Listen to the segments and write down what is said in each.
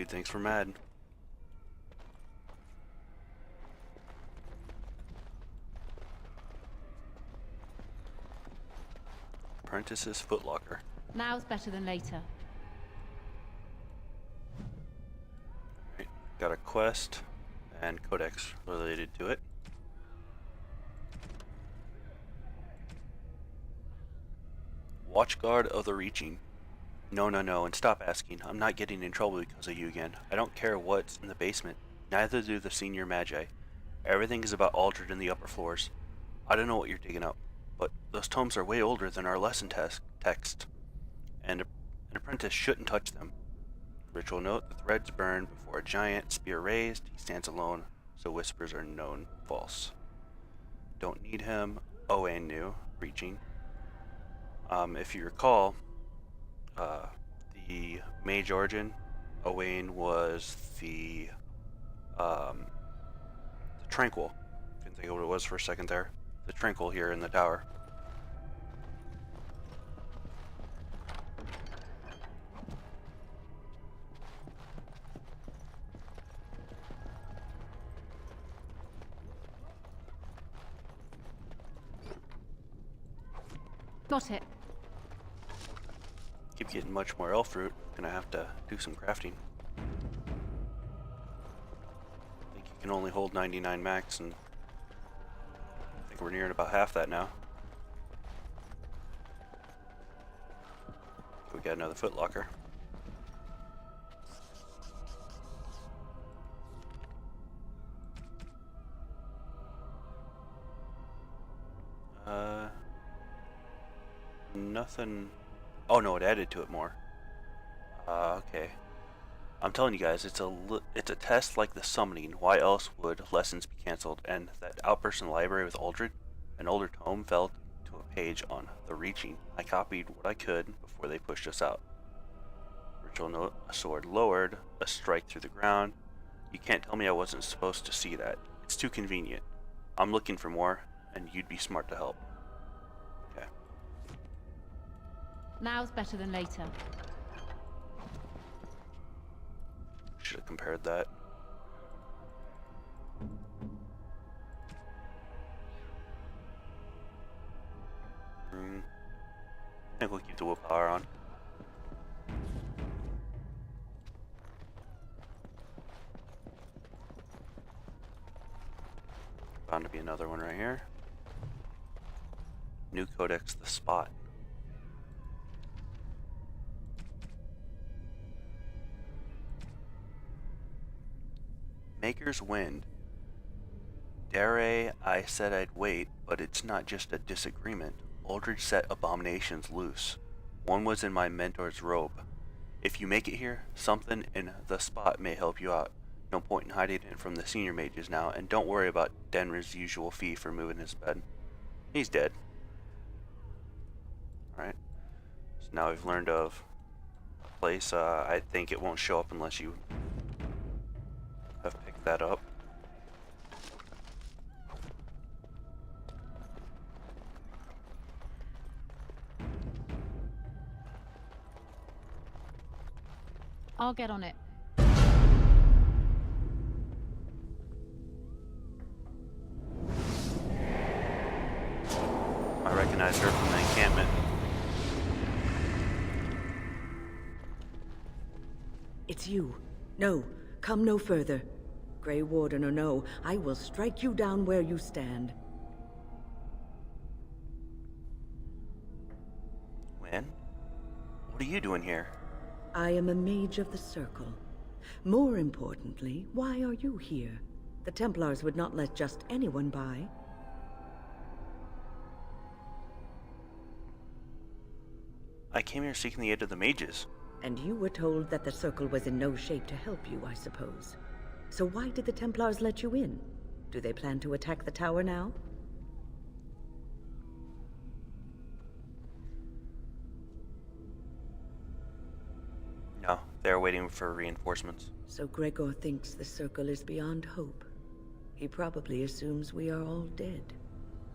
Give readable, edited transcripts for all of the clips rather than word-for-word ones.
thanks for mad. Apprentice's footlocker. Now's better than later. Right. Got a quest and codex related to it. Watchguard of the Reaching. No, and stop asking. I'm not getting in trouble because of you again. I don't care what's in the basement. Neither do the senior Magi. Everything is about Aldred in the upper floors. I don't know what you're digging up, but those tomes are way older than our lesson text, and an apprentice shouldn't touch them. Ritual note, the threads burn before a giant, spear raised, he stands alone, so whispers are known false. Don't need him. Owain knew. Reaching. If you recall, the Mage origin, Owain was the Tranquil. Couldn't think of what it was for a second there. The Tranquil here in the tower. Got it. Keep getting much more elf fruit. Gonna have to do some crafting. I think you can only hold 99 max, and I think we're nearing about half that now. We got another footlocker. Nothing. Oh no, it added to it more. Okay. I'm telling you guys, it's a test like the summoning. Why else would lessons be cancelled? And that outburst in the library with Aldred, an older tome fell to a page on the Reaching. I copied what I could before they pushed us out. Ritual note: a sword lowered, a strike through the ground. You can't tell me I wasn't supposed to see that. It's too convenient. I'm looking for more, and you'd be smart to help. Okay. Now's better than later. Should have compared that. I think we'll keep the willpower on. Bound to be another one right here. New codex, the spot. Maker's Wind. Dare I said I'd wait, but it's not just a disagreement. Aldridge set abominations loose. One was in my mentor's robe. If you make it here, something in the spot may help you out. No point in hiding it from the senior mages now, and don't worry about Denry's usual fee for moving his bed. He's dead. Alright. So now we've learned of a place. I think it won't show up unless you have picked that up. I'll get on it. I recognize her from the encampment. It's you. No, come no further. Grey Warden or no, I will strike you down where you stand. Wynne? What are you doing here? I am a mage of the Circle. More importantly, why are you here? The Templars would not let just anyone by. I came here seeking the aid of the mages. And you were told that the Circle was in no shape to help you, I suppose. So why did the Templars let you in? Do they plan to attack the tower now? No, they're waiting for reinforcements. So Gregor thinks the Circle is beyond hope. He probably assumes we are all dead.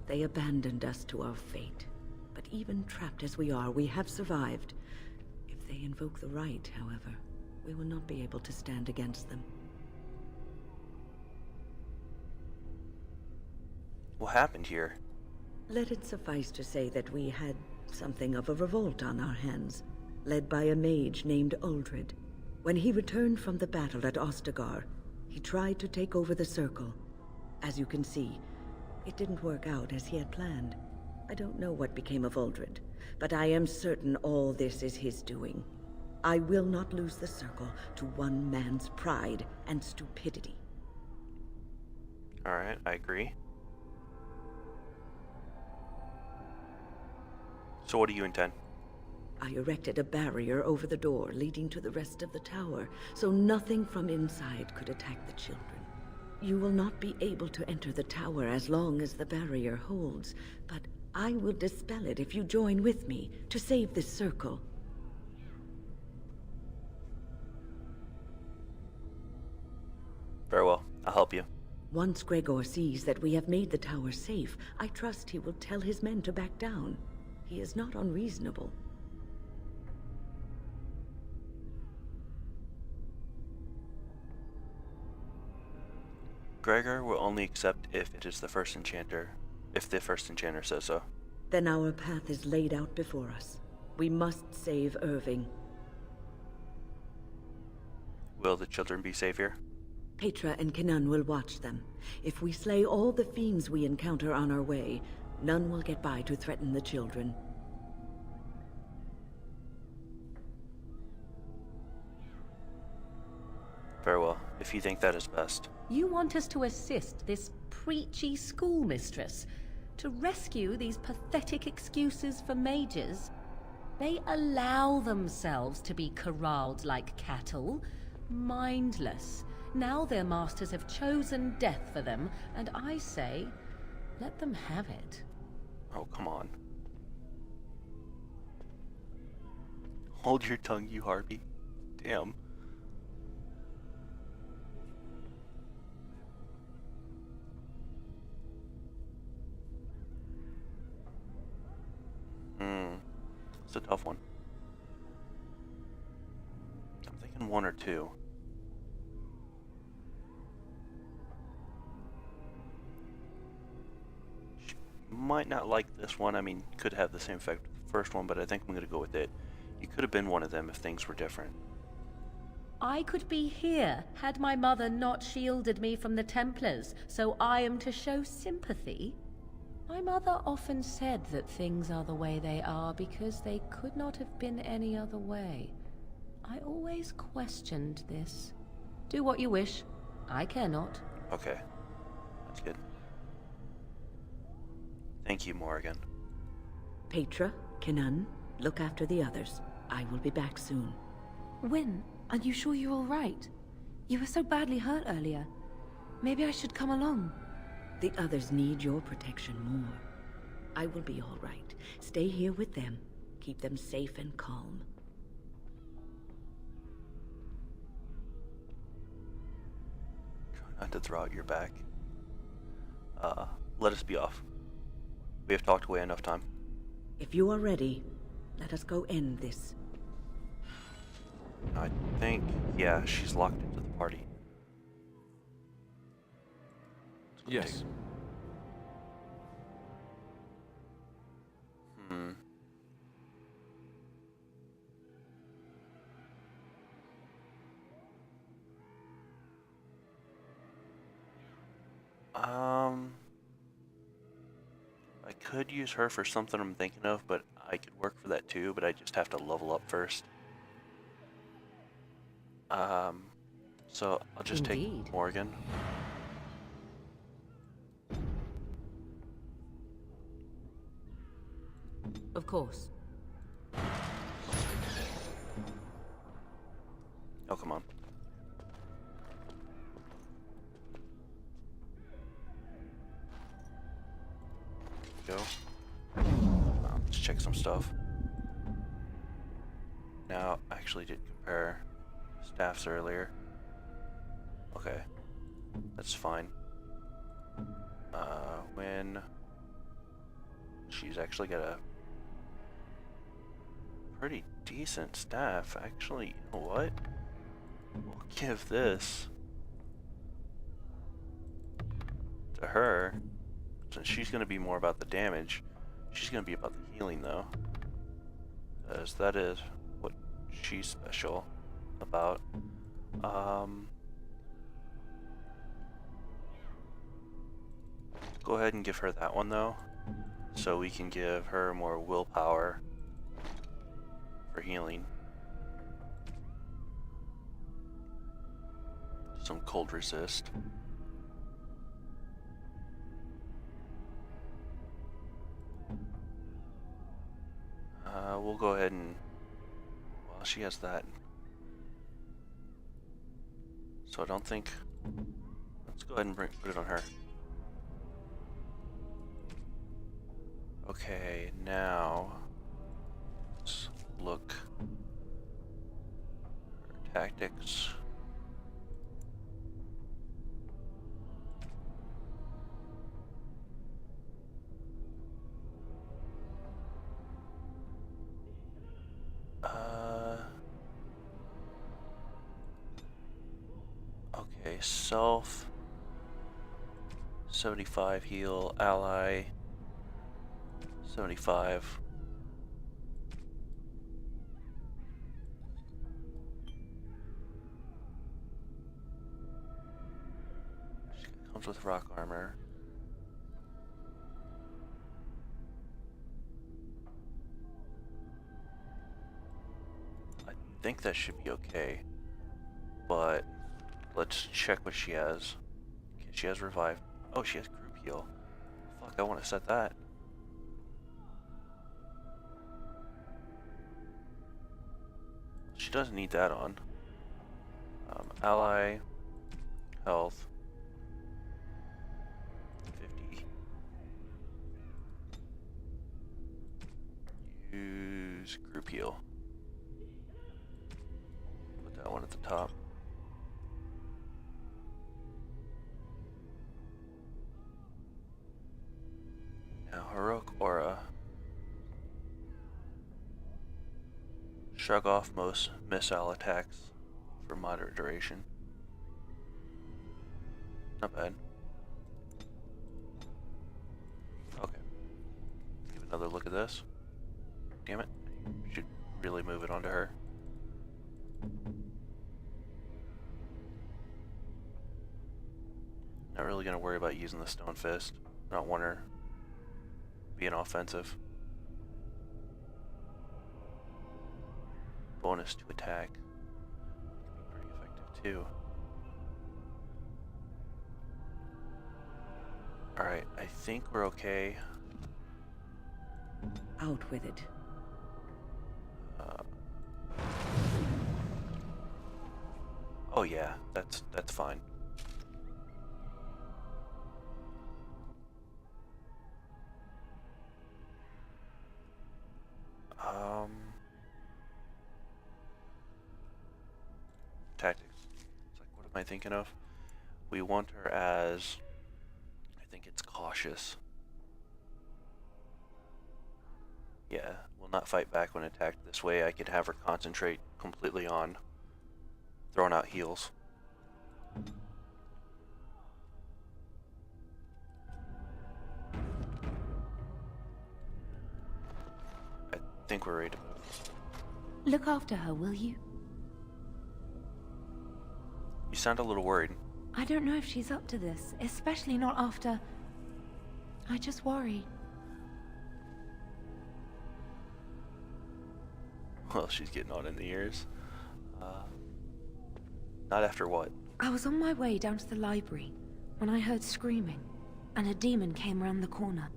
They abandoned us to our fate. But even trapped as we are, we have survived. If they invoke the right, however. we will not be able to stand against them. What happened here? Let it suffice to say that we had something of a revolt on our hands, led by a mage named Uldred. When he returned from the battle at Ostagar, he tried to take over the Circle. As you can see, it didn't work out as he had planned. I don't know what became of Uldred, but I am certain all this is his doing. I will not lose the Circle to one man's pride and stupidity. Alright, I agree. So what do you intend? I erected a barrier over the door leading to the rest of the tower, so nothing from inside could attack the children. You will not be able to enter the tower as long as the barrier holds, but I will dispel it if you join with me to save this Circle. Very well, I'll help you. Once Gregor sees that we have made the tower safe, I trust he will tell his men to back down. He is not unreasonable. Gregor will only accept if it is the first enchanter, if the first enchanter says so. Then our path is laid out before us. We must save Irving. Will the children be safe here? Petra and Kenan will watch them. If we slay all the fiends we encounter on our way, none will get by to threaten the children. Very well, if you think that is best. You want us to assist this preachy schoolmistress to rescue these pathetic excuses for mages? They allow themselves to be corralled like cattle, mindless. Now their masters have chosen death for them, and I say, let them have it. Oh, come on. Hold your tongue, you harpy. Damn. It's a tough one. I'm thinking one or two. She might not like this one. I mean, could have the same effect with the first one, but I think I'm going to go with it. You could have been one of them if things were different. I could be here had my mother not shielded me from the Templars, so I am to show sympathy. My mother often said that things are the way they are because they could not have been any other way. I always questioned this. Do what you wish. I care not. Okay. That's good. Thank you, Morrigan. Petra, Kenan, look after the others. I will be back soon. Wynne, are you sure you're all right? You were so badly hurt earlier. Maybe I should come along. The others need your protection more. I will be all right. Stay here with them. Keep them safe and calm. Try not to throw out your back. Let us be off. We have talked away enough time. If you are ready, let us go end this. I think, yeah, she's locked into the party. Yes. I could use her for something I'm thinking of, but I could work for that too, but I just have to level up first. So I'll just Indeed. take Morgan. Of course. Oh, come on. Go. Let's check some stuff. Now, I actually did compare staffs earlier. Okay. That's fine. When she's actually got a pretty decent staff. Actually, you know what? we'll give this to her, since she's going to be more about the damage. She's going to be about the healing, though, because that is what she's special about. Go ahead and give her that one, though, so we can give her more willpower for healing. Some cold resist. We'll go ahead and, well, she has that, so I don't think, let's go ahead and put it on her. Okay, now let's look at her tactics. Okay, self 75 heal, ally 75. She comes with rock armor. I think that should be okay, but let's check what she has. Okay, she has revive. Oh, she has group heal. Fuck, I want to set that. She doesn't need that on. Ally, health, 50. Use group heal. Put that one at the top. Now, heroic aura. Shrug off most missile attacks for moderate duration. Not bad. Okay. Give another look at this. Damn it. Should really move it onto her. Not really gonna worry about using the stone fist. Not want her being offensive. Bonus to attack. Can be pretty effective too. Alright, I think we're okay. Out with it. Oh yeah, that's fine. Tactics. It's like, what am I thinking of? We want her as, I think it's cautious. Yeah, will not fight back when attacked. This way I could have her concentrate completely on throwing out heals. I think we're ready to move. Look after her, will you? You sound a little worried. I don't know if she's up to this, especially not after... I just worry. Well, she's getting on in the ears. Not after what? I was on my way down to the library when I heard screaming, and a demon came round the corner.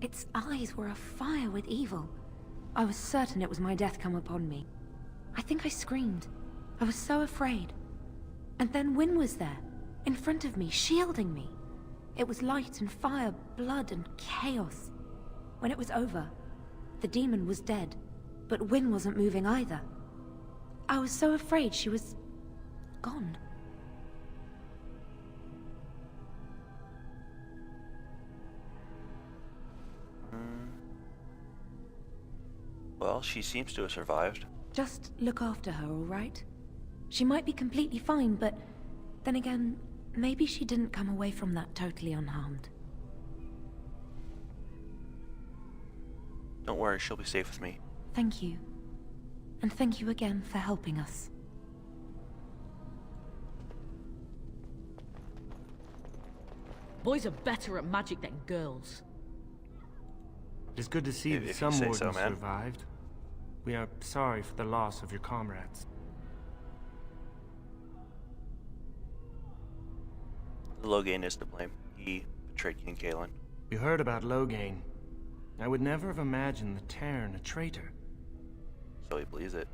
Its eyes were afire with evil. I was certain it was my death come upon me. I think I screamed. I was so afraid. And then Wynne was there, in front of me, shielding me. It was light and fire, blood and chaos. When it was over, the demon was dead, but Wynne wasn't moving either. I was so afraid she was... gone. Well, she seems to have survived. Just look after her, all right? She might be completely fine, but then again, maybe she didn't come away from that totally unharmed. Don't worry, she'll be safe with me. Thank you. And thank you again for helping us. Boys are better at magic than girls. It is good to see If that you some say wardens so, man. survived. We are sorry for the loss of your comrades. Logain is to blame. He betrayed King Galen. We heard about Logain. I would never have imagined the Terran a traitor. So he believes it.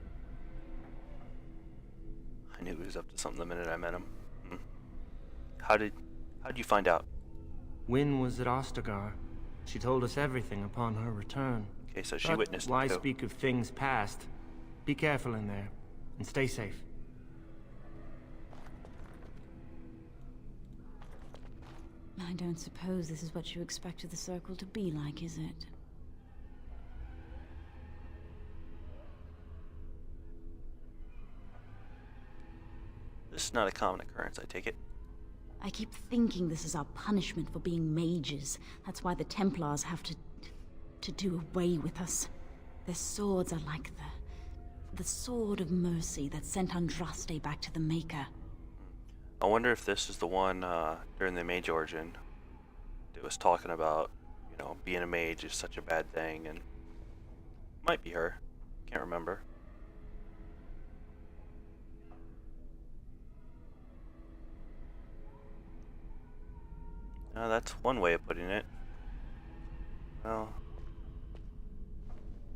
I knew he was up to something the minute I met him. How'd you find out? Wynne was at Ostagar. She told us everything upon her return. Okay, so she But witnessed why it too. speak of things past? Be careful in there, and stay safe. I don't suppose this is what you expected the Circle to be like, is it? This is not a common occurrence, I take it. I keep thinking this is our punishment for being mages. That's why the Templars have to do away with us. Their swords are like the sword of mercy that sent Andraste back to the Maker. I wonder if this is the one during the Mage origin that was talking about, you know, being a mage is such a bad thing, and might be her. Can't remember. That's one way of putting it. Well,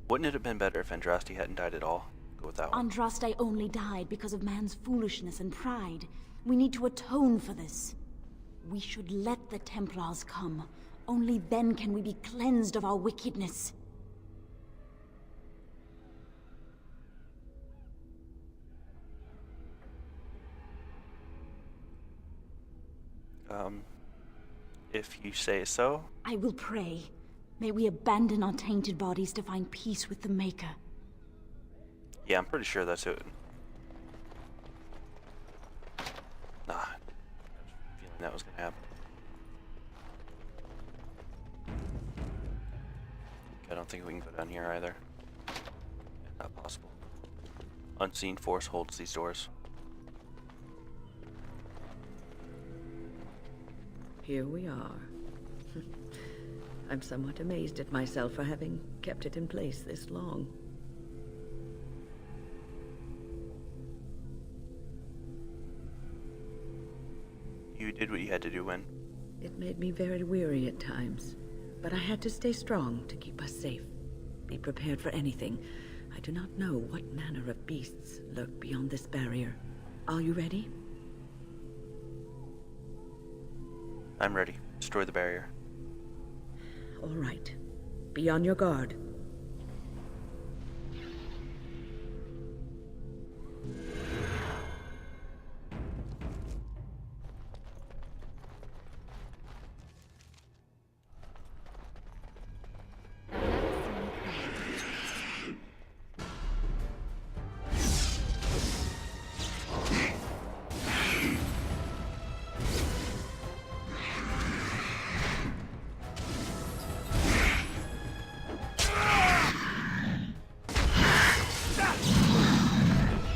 wouldn't it have been better if Andraste hadn't died at all? Go with that one. Andraste only died because of man's foolishness and pride. We need to atone for this. We should let the Templars come. Only then can we be cleansed of our wickedness. If you say so. I will pray. May we abandon our tainted bodies to find peace with the Maker. Yeah, I'm pretty sure that's it. Nah, I was feeling that was gonna happen. I don't think we can go down here either. Not possible. Unseen force holds these doors. Here we are. I'm somewhat amazed at myself for having kept it in place this long. You did what you had to do, Wynne. It made me very weary at times, but I had to stay strong to keep us safe. Be prepared for anything. I do not know what manner of beasts lurk beyond this barrier. Are you ready? I'm ready. Destroy the barrier. All right. Be on your guard.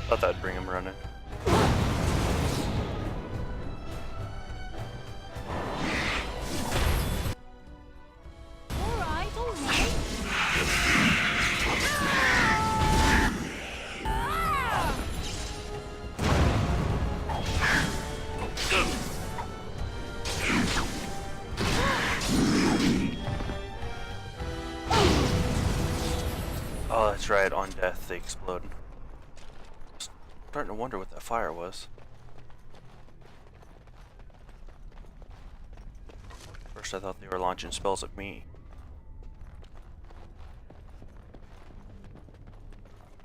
Thought that'd bring him running. All right, all right. Oh, that's right. On death, they explode. Starting to wonder what that fire was. First I thought they were launching spells at me.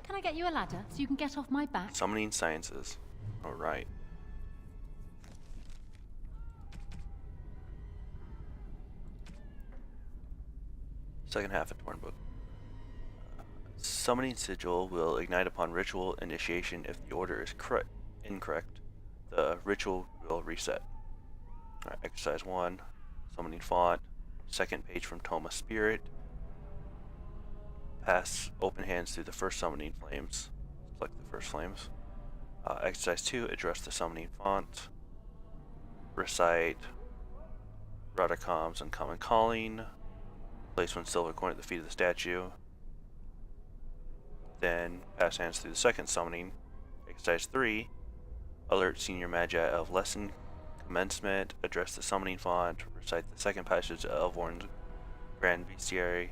Can I get you a ladder so you can get off my back? Summoning sciences. Alright. Second half of Torn Book. Summoning Sigil will ignite upon ritual initiation if the order is correct. incorrect. The ritual will reset. Alright, exercise 1, summoning font, second page from Tome of Spirit. Pass open hands through the first summoning flames. Select the first flames. Exercise 2, address the summoning font. Recite Radacom's Uncommon Calling. Place 1 silver coin at the feet of the statue. Then pass hands through the second summoning. Exercise 3, alert senior magi of lesson commencement. Address the summoning font. Recite the second passage of Elvorn's Grand Bestiary.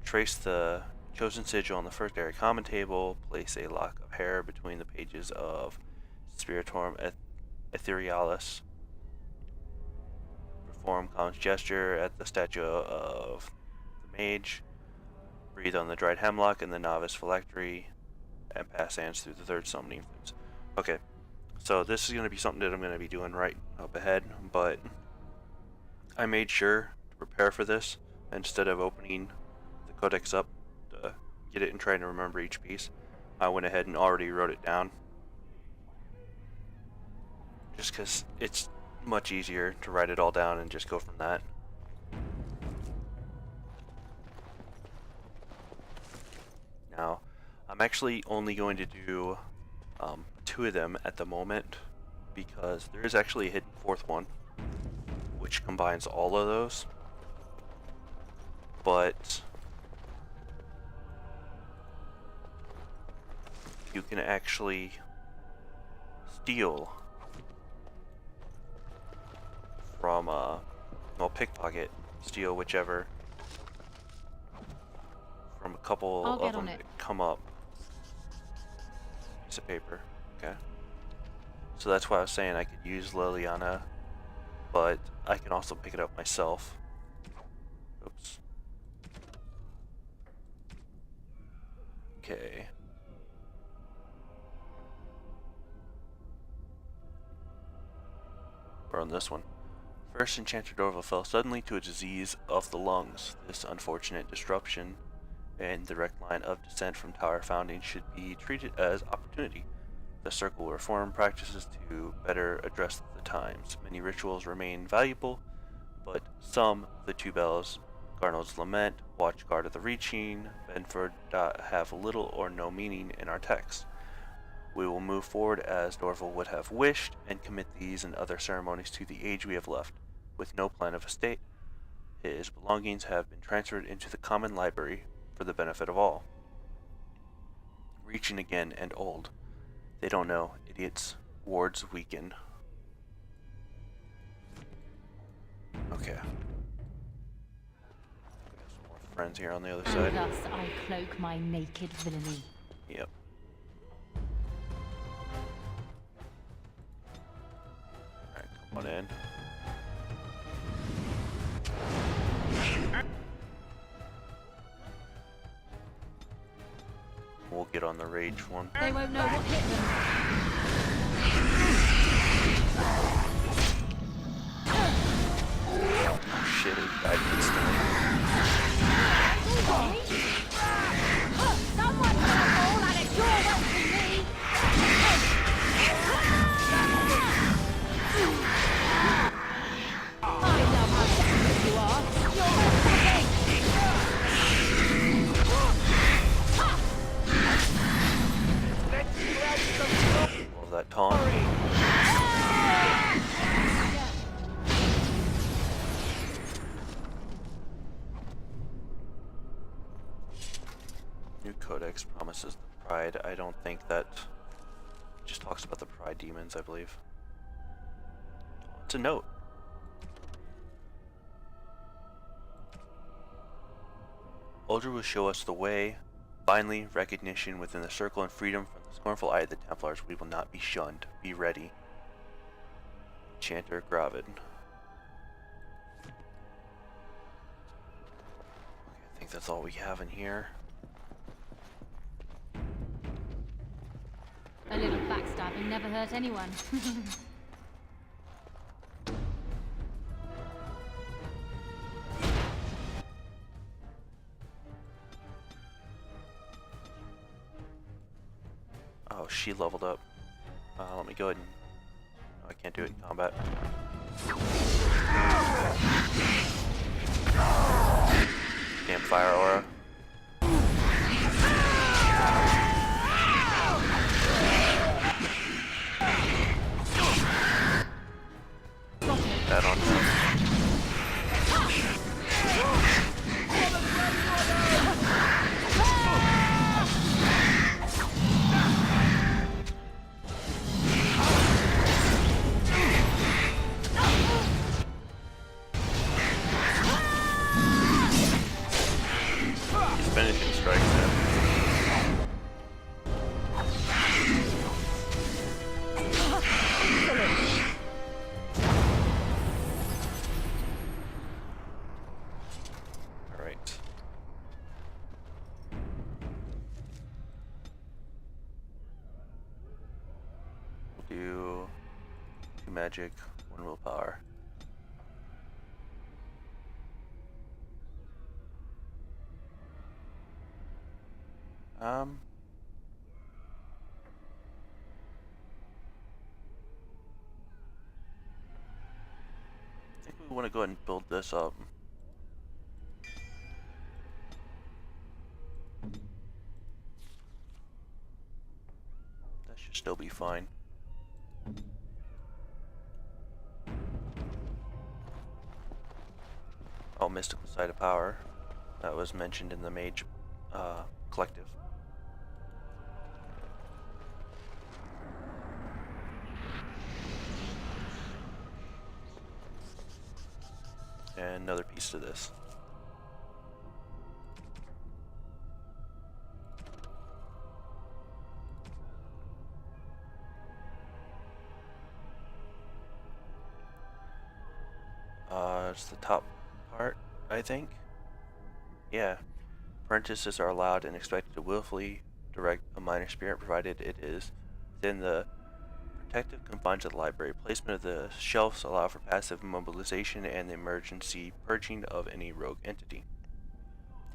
Trace the chosen sigil on the first area common table. Place a lock of hair between the pages of Spiritorum Etherealis. Perform Common's gesture at the statue of the Mage. Breathe on the dried hemlock in the novice phylactery. And pass hands through the third summoning flames. Okay, so this is going to be something that I'm going to be doing right up ahead, but I made sure to prepare for this instead of opening the codex up to get it and trying to remember each piece. I went ahead and already wrote it down just because it's much easier to write it all down and just go from that. Now, I'm actually only going to do 2 of them at the moment because there is actually a hidden 4th one which combines all of those, but you can actually steal from well, pickpocket, steal whichever from a couple I'll of get them on it. that come up. Piece of paper, okay. So that's why I was saying I could use Liliana, but I can also pick it up myself. Oops. Okay. We're on this one. First Enchanter Dorval fell suddenly to a disease of the lungs. This unfortunate disruption in the direct line of descent from Tower Founding should be treated as opportunity. The Circle will reform practices to better address the times. Many rituals remain valuable, but some, the 2 bells, Garnold's Lament, Watchguard of the Reaching, Benford, have little or no meaning in our text. We will move forward as Dorval would have wished and commit these and other ceremonies to the age we have left, with no plan of estate. His belongings have been transferred into the common library for the benefit of all. Reaching again and old. They don't know, idiots. Wards weaken. Okay. Got some more friends here on the other side. And thus I cloak my naked villainy. Yep. Alright, come on in. We'll get on the rage one. They won't know what hit them. Oh shit, it died instantly. Someone's gonna fall and it's your way to me! I love how desperate you are! You're nothing! Love that taunt. New codex promises the pride. I don't think that just talks about the pride demons, I believe. It's a note. Uldred will show us the way. Finally, recognition within the circle and freedom from the scornful eye of the Templars. We will not be shunned. Be ready. Chanter Gravid. Okay, I think that's all we have in here. A little backstabbing never hurt anyone. Oh, she leveled up. Let me go ahead and... Oh, I can't do it in combat. Campfire aura. That on him. He's finishing strikes him. Alright. We'll do 2 magic, 1 willpower. I think we want to go ahead and build this up. That should still be fine. Oh, mystical side of power. That was mentioned in the Mage collective. And another piece to this. It's the top part, I think. Yeah. Apprentices are allowed and expected to willfully direct a minor spirit, provided it is within the protective confines of the library. Placement of the shelves allow for passive immobilization and the emergency purging of any rogue entity.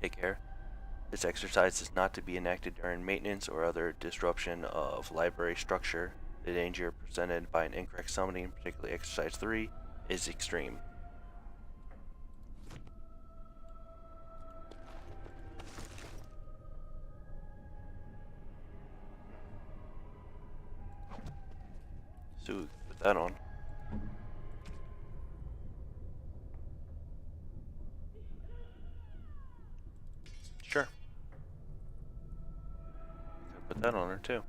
Take care. This exercise is not to be enacted during maintenance or other disruption of library structure. The danger presented by an incorrect summoning, particularly exercise 3, is extreme. So put that on. Sure. Put that on her too.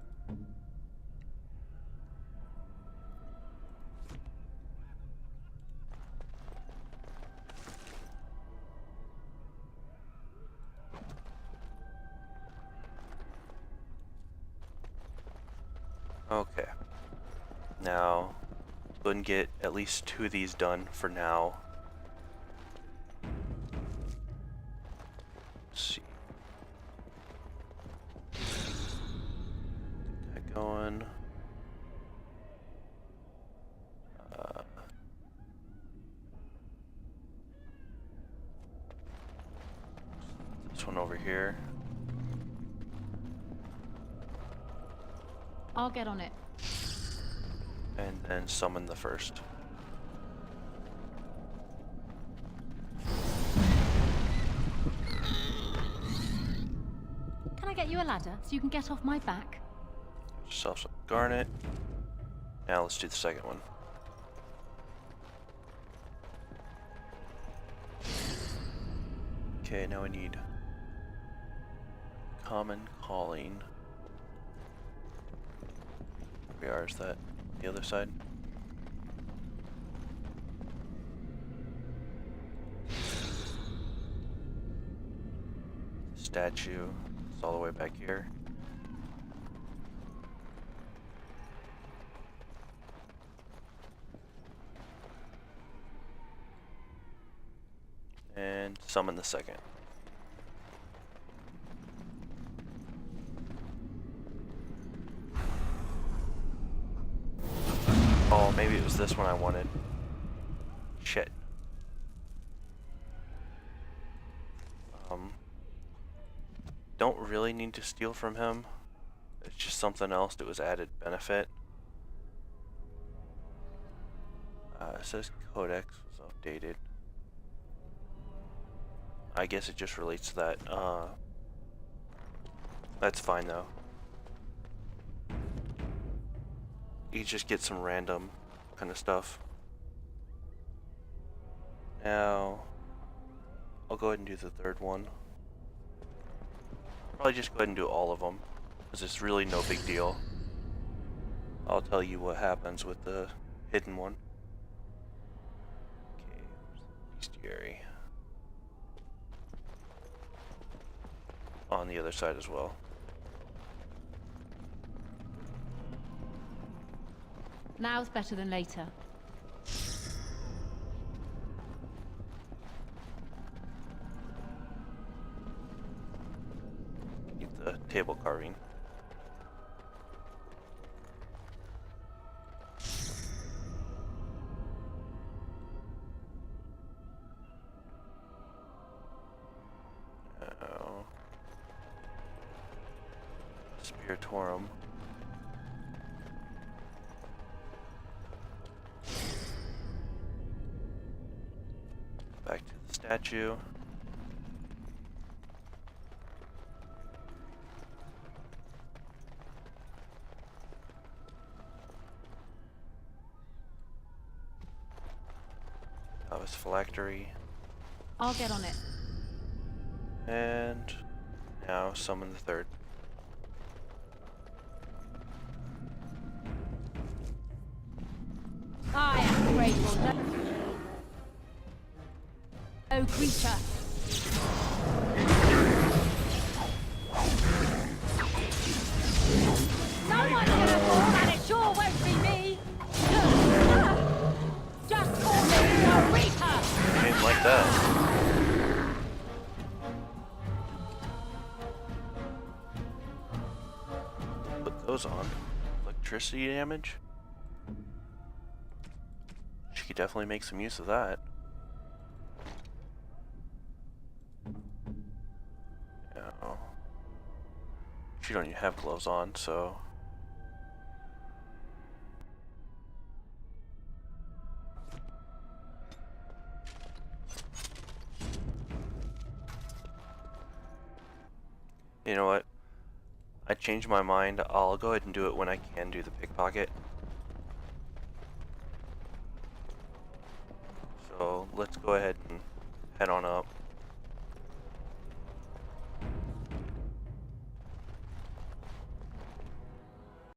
Okay. Now, go ahead and get at least 2 of these done for now. Let's see. Get that going. This one over here. I'll get on it. And then summon the first. Can I get you a ladder so you can get off my back? Yourself some garnet. Now let's do the second one. Okay, now we need common calling. Where is that? The other side? Statue. It's all the way back here. And summon the second. Oh, maybe it was this one I wanted. Shit. Don't really need to steal from him. It's just something else that was added benefit. It says Codex was updated. I guess it just relates to that. That's fine though. You just get some random kind of stuff. Now, I'll go ahead and do the third one. Probably just go ahead and do all of them, because it's really no big deal. I'll tell you what happens with the hidden one. Okay, where's the bestiary? On the other side as well. Now's better than later. Keep the table carving. Spiritorum. Back to the statue. That was phylactery. I'll get on it. And now summon the third. I am grateful. No creature. Someone's gonna fall, and it sure won't be me. Just call me a Reaper. Ain't like that. Put those on. Electricity damage. She could definitely make some use of that. No. She don't even have gloves on, so. You know what? I changed my mind. I'll go ahead and do it when I can do the pickpocket. So let's go ahead and head on up.